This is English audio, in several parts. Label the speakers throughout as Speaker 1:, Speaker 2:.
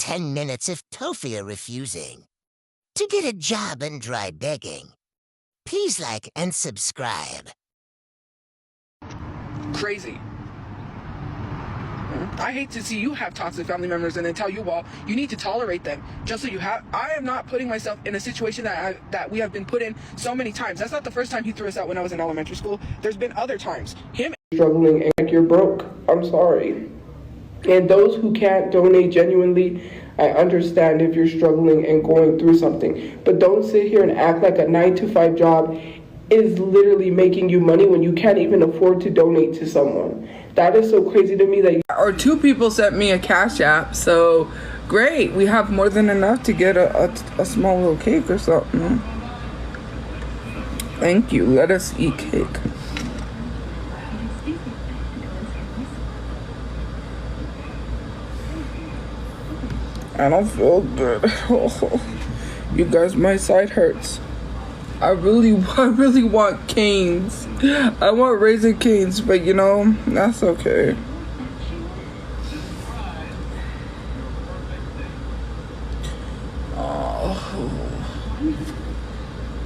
Speaker 1: 10 minutes of Tophia refusing. To get a job and try begging, please like and subscribe.
Speaker 2: Crazy. I hate to see you have toxic family members and then tell you all you need to tolerate them just so you have. I am not putting myself in a situation that we have been put in so many times. That's not the first time he threw us out when I was in elementary school. There's been other times. Him
Speaker 3: struggling and you're broke. I'm sorry. And those who can't donate genuinely, I understand if you're struggling and going through something. But don't sit here and act like a 9-to-5 job is literally making you money when you can't even afford to donate to someone. That is so crazy to me that
Speaker 2: or 2 people sent me a Cash App, so great. We have more than enough to get a small little cake or something. Thank you. Let us eat cake. I don't feel good. You guys, my side hurts. I really want canes. I want Raisin Canes, but you know, that's okay.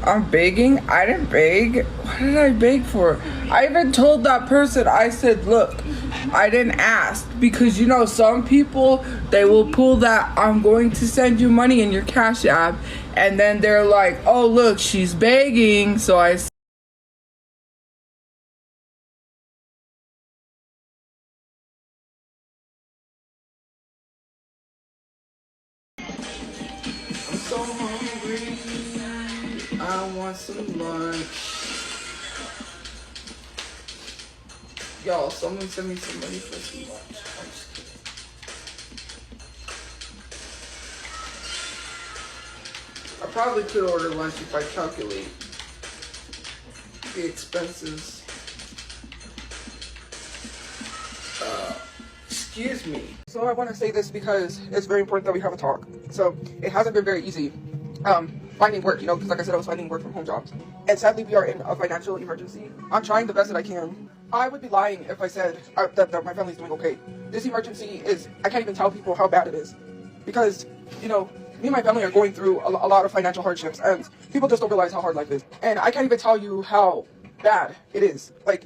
Speaker 2: I'm begging? I didn't beg. What did I beg for? I even told that person, I said, look, I didn't ask. Because, you know, some people, they will pull that, I'm going to send you money in your Cash App. And then they're like, oh, look, she's begging. So I said, I'm so hungry. I want some lunch. Y'all, someone send me some money for some lunch. I'm just kidding. I probably could order lunch if I calculate the expenses. Excuse me. So I want to say this because it's very important that we have a talk. So it hasn't been very easy finding work, you know, because like I said, I was finding work from home jobs. And sadly, we are in a financial emergency. I'm trying the best that I can. I would be lying if I said that my family's doing okay. This emergency is, I can't even tell people how bad it is. Because, you know, me and my family are going through a lot of financial hardships, and people just don't realize how hard life is. And I can't even tell you how bad it is. Like,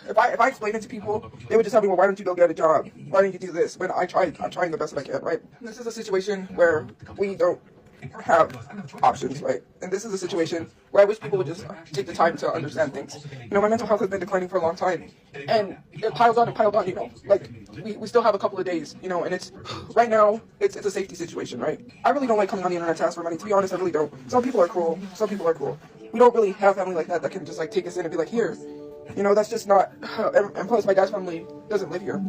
Speaker 2: if I explain it to people, they would just tell me, well, why don't you go get a job? Why don't you do this? When I'm trying the best that I can, right? This is a situation where we don't have options, right? And this is a situation where I wish people would just take the time to understand things. You know, my mental health has been declining for a long time, and it piled on, you know, like we still have a couple of days, you know, and it's right now it's a safety situation, right? I really don't like coming on the internet to ask for money. To be honest, I really don't. Some people are cruel. We don't really have family like that can just like take us in and be like, here. You know, that's just not, and plus my dad's family doesn't live here.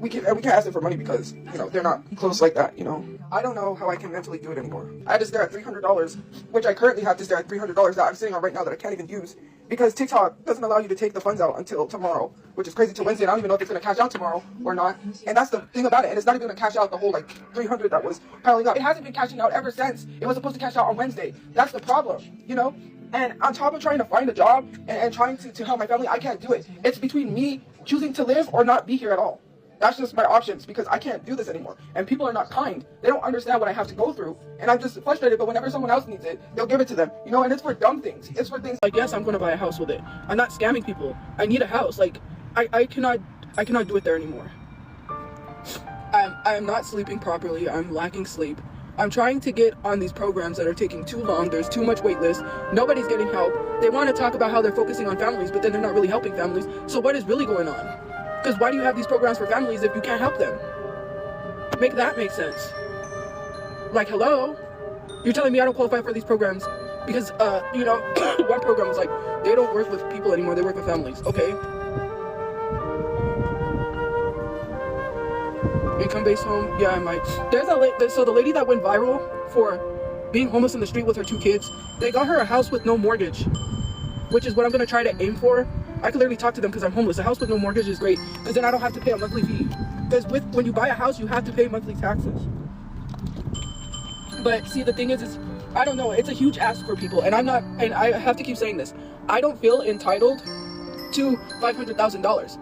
Speaker 2: We can't ask them for money because, you know, they're not close like that, you know. I don't know how I can mentally do it anymore. I had to stare at $300, which I currently have to stare at $300 that I'm sitting on right now that I can't even use because TikTok doesn't allow you to take the funds out until tomorrow, which is crazy, till Wednesday. I don't even know if it's going to cash out tomorrow or not. And that's the thing about it. And it's not even going to cash out the whole, like, 300 that was piling up. It hasn't been cashing out ever since. It was supposed to cash out on Wednesday. That's the problem, you know? And on top of trying to find a job and trying to help my family, I can't do it. It's between me choosing to live or not be here at all. That's just my options because I can't do this anymore. And people are not kind. They don't understand what I have to go through. And I'm just frustrated, but whenever someone else needs it, they'll give it to them. You know, and it's for dumb things. It's for things like, yes, I'm going to buy a house with it. I'm not scamming people. I need a house. Like, I cannot do it there anymore. I'm not sleeping properly. I'm lacking sleep. I'm trying to get on these programs that are taking too long. There's too much wait list. Nobody's getting help. They want to talk about how they're focusing on families, but then they're not really helping families. So what is really going on? Because why do you have these programs for families if you can't help them? Make that make sense. Like, hello? You're telling me I don't qualify for these programs because, you know, one program was like, they don't work with people anymore, they work with families. Okay. Income-based home? Yeah, I might. So the lady that went viral for being homeless in the street with her 2 kids, they got her a house with no mortgage, which is what I'm going to try to aim for. I can literally talk to them because I'm homeless. A house with no mortgage is great because then I don't have to pay a monthly fee. Because when you buy a house, you have to pay monthly taxes. But see, the thing is I don't know. It's a huge ask for people, and I have to keep saying this. I don't feel entitled to $500,000.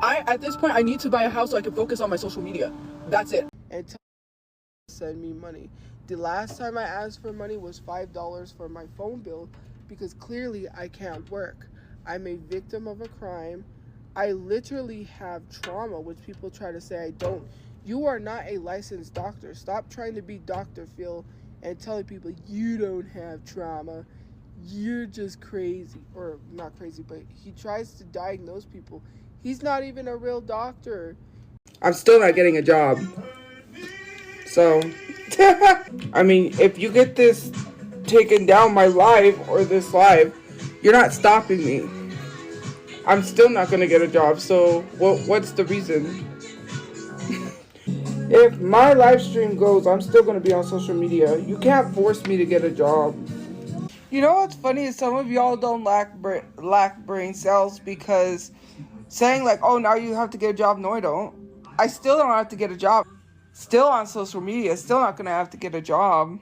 Speaker 2: At this point, I need to buy a house so I can focus on my social media. That's it.
Speaker 3: Send me money. The last time I asked for money was $5 for my phone bill because clearly I can't work. I'm a victim of a crime. I literally have trauma, which people try to say I don't. You are not a licensed doctor. Stop trying to be Dr. Phil and telling people you don't have trauma. You're just crazy. Or not crazy, but he tries to diagnose people. He's not even a real doctor. I'm still not getting a job. So, I mean, if you get this taken down, my live or this live, you're not stopping me. I'm still not gonna get a job. So, what's the reason? If my live stream goes, I'm still gonna be on social media. You can't force me to get a job. You know what's funny is some of y'all don't lack brain cells because saying like, oh, now you have to get a job. No, I don't. I still don't have to get a job. Still on social media. Still not gonna have to get a job.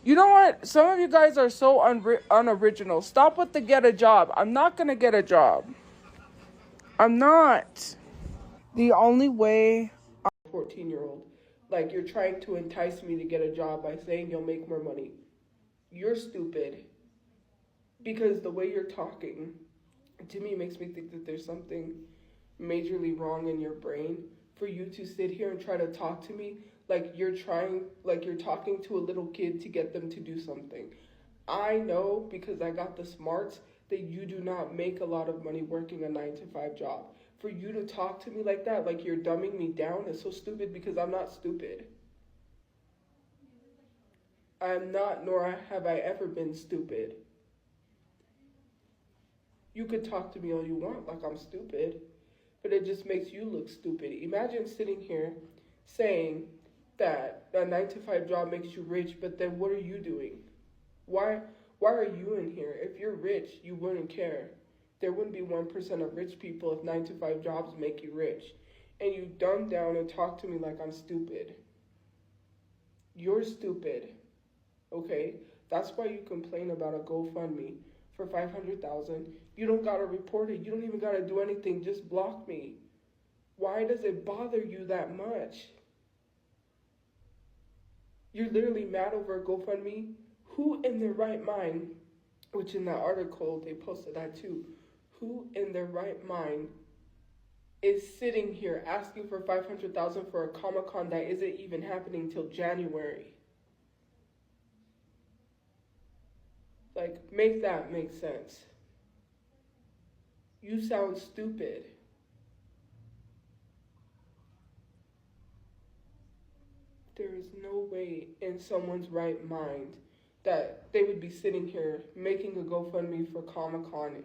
Speaker 3: You know what? Some of you guys are so unoriginal. Stop with the get a job. I'm not gonna get a job. I'm not. The only way. 14-year-old. Like, you're trying to entice me to get a job by saying you'll make more money. You're stupid. Because the way you're talking, to me, makes me think that there's something majorly wrong in your brain for you to sit here and try to talk to me like you're talking to a little kid to get them to do something. I know because I got the smarts that you do not make a lot of money working a 9-to-5 job. For you to talk to me like that, like you're dumbing me down, is so stupid because I'm not stupid. I'm not, nor have I ever been stupid. You could talk to me all you want like I'm stupid, but it just makes you look stupid. Imagine sitting here saying that a 9-to-5 job makes you rich, but then what are you doing? Why are you in here? If you're rich, you wouldn't care. There wouldn't be 1% of rich people if 9-to-5 jobs make you rich. And you dumb down and talk to me like I'm stupid. You're stupid. Okay? That's why you complain about a GoFundMe for $500,000. You don't gotta report it. You don't even gotta do anything. Just block me. Why does it bother you that much? You're literally mad over a GoFundMe? Who in their right mind, which in that article they posted that too, who in their right mind is sitting here asking for $500,000 for a Comic-Con that isn't even happening till January? Like, make that make sense. You sound stupid. There is no way in someone's right mind that they would be sitting here making a GoFundMe for Comic-Con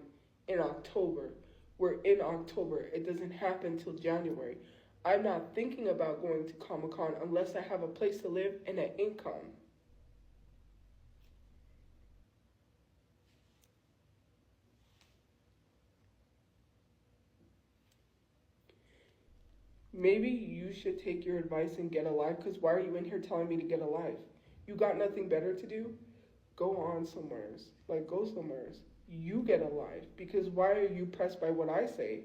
Speaker 3: in October. We're in October. It doesn't happen till January. I'm not thinking about going to Comic-Con unless I have a place to live and an income. Maybe you should take your advice and get a life, because why are you in here telling me to get a life? You got nothing better to do? Go on somewheres. Like, go somewheres. You get a life, because why are you pressed by what I say?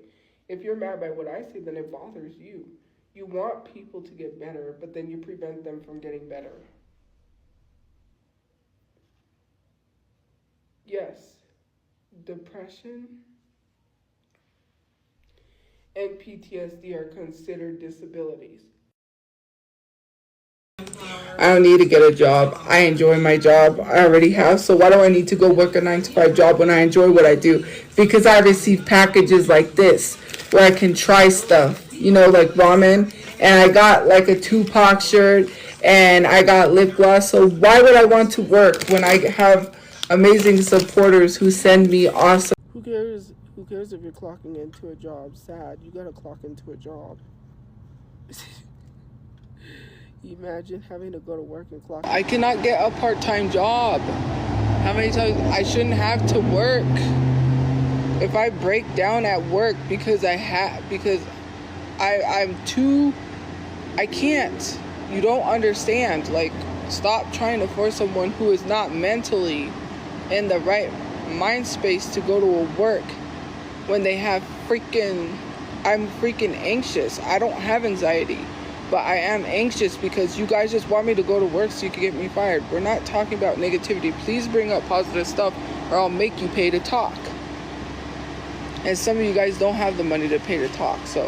Speaker 3: If you're mad by what I say, then it bothers you. You want people to get better, but then you prevent them from getting better. Yes, depression and PTSD are considered disabilities. I don't need to get a job. I enjoy my job. I already have. So why do I need to go work a 9-to-5 job when I enjoy what I do? Because I receive packages like this where I can try stuff, like ramen. And I got like a Tupac shirt and I got lip gloss. So why would I want to work when I have amazing supporters who send me awesome? Who cares? Who cares if you're clocking into a job? Sad. You gotta clock into a job. Imagine having to go to work and clock. I cannot get a part-time job. How many times I shouldn't have to work? If I break down at work because I can't. You don't understand. Like, stop trying to force someone who is not mentally in the right mind space to go to a work when they have I'm freaking anxious. I don't have anxiety. But I am anxious because you guys just want me to go to work so you can get me fired. We're not talking about negativity. Please bring up positive stuff or I'll make you pay to talk. And some of you guys don't have the money to pay to talk, so